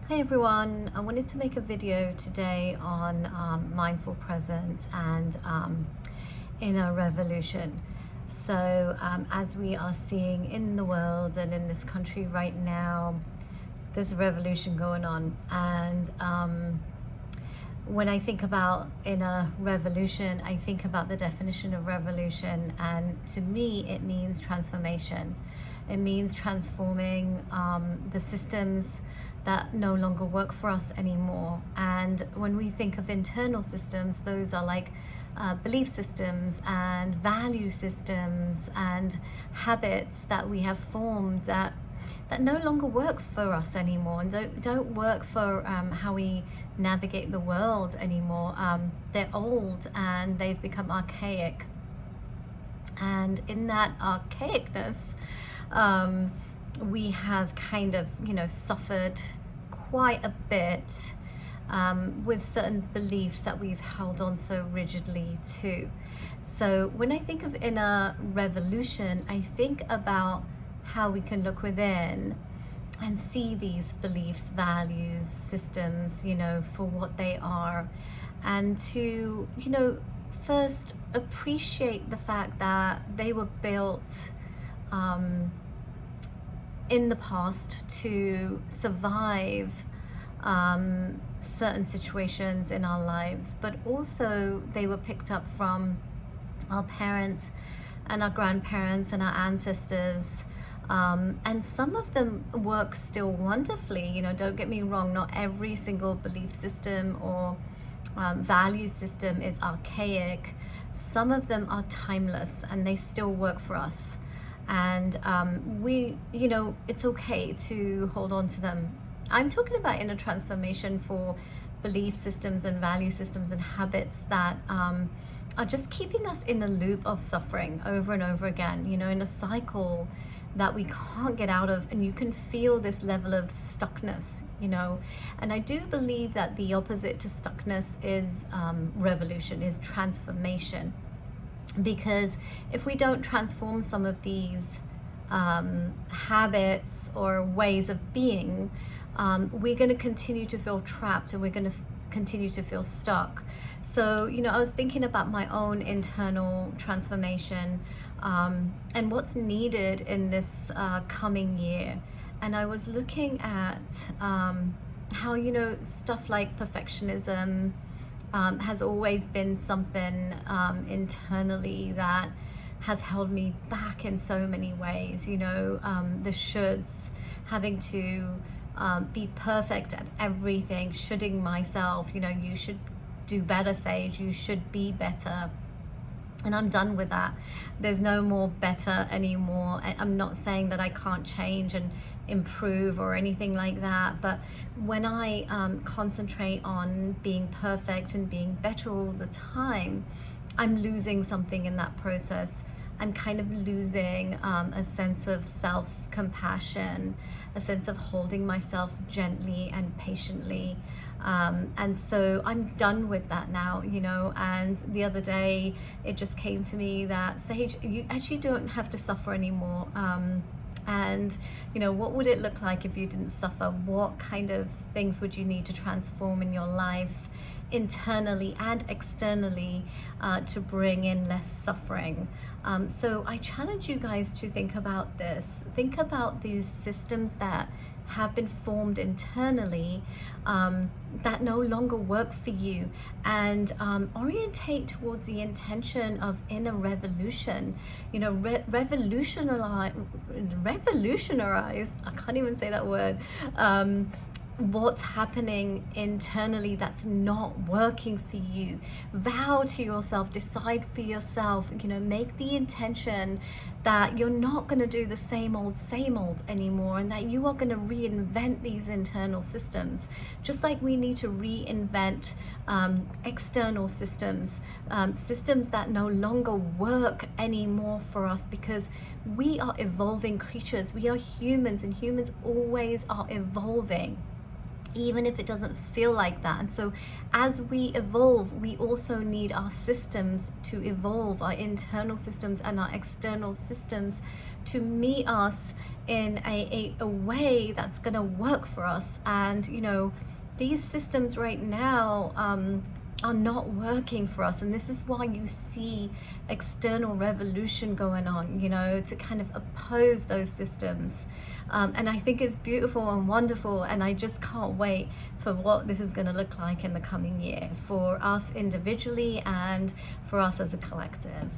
Hi everyone, I wanted to make a video today on mindful presence and inner revolution. So as we are seeing in the world and in this country right now, there's a revolution going on. And when I think about inner revolution, I think about the definition of revolution, and to me it means transformation. It means transforming the systems that no longer work for us anymore. And when we think of internal systems, those are like belief systems and value systems and habits that we have formed that no longer work for us anymore, and don't work for how we navigate the world anymore. They're old and they've become archaic, and in that archaicness we have kind of suffered quite a bit with certain beliefs that we've held on so rigidly to. So when I think of inner revolution, I think about how we can look within and see these beliefs, values, systems, for what they are, and to, first appreciate the fact that they were built in the past to survive certain situations in our lives, but also they were picked up from our parents and our grandparents and our ancestors. And some of them work still wonderfully. Don't get me wrong, not every single belief system or value system is archaic. Some of them are timeless and they still work for us. And it's okay to hold on to them. I'm talking about inner transformation for belief systems and value systems and habits that are just keeping us in a loop of suffering over and over again, in a cycle that we can't get out of. And you can feel this level of stuckness, and I do believe that the opposite to stuckness is revolution, is transformation. Because if we don't transform some of these habits or ways of being, we're going to continue to feel trapped, and we're going to continue to feel stuck. So I was thinking about my own internal transformation and what's needed in this coming year. And I was looking at how stuff like perfectionism has always been something internally that has held me back in so many ways. The shoulds, having to be perfect at everything, shoulding myself, you should do better, Sage, you should be better. And I'm done with that. There's no more better anymore. I'm not saying that I can't change and improve or anything like that, but when I concentrate on being perfect and being better all the time, I'm losing something in that process. I'm kind of losing a sense of self-compassion, a sense of holding myself gently and patiently. And so I'm done with that now, and the other day it just came to me that, Sage, you actually don't have to suffer anymore. And what would it look like if you didn't suffer? What kind of things would you need to transform in your life, internally and externally, to bring in less suffering? So I challenge you guys to think about this. Think about these systems that have been formed internally that no longer work for you, and orientate towards the intention of inner revolution. Revolutionize, I can't even say that word, what's happening internally that's not working for you. Vow to yourself, decide for yourself, make the intention that you're not going to do the same old anymore, and that you are going to reinvent these internal systems, just like we need to reinvent external systems, systems that no longer work anymore for us, because we are evolving creatures. We are humans, and humans always are evolving. even if it doesn't feel like that. And so as we evolve, we also need our systems to evolve, our internal systems and our external systems to meet us in a way that's going to work for us. And you know, these systems right now are not working for us, and this is why you see external revolution going on, you know, to kind of oppose those systems. And I think it's beautiful and wonderful, and I just can't wait for what this is going to look like in the coming year for us individually and for us as a collective.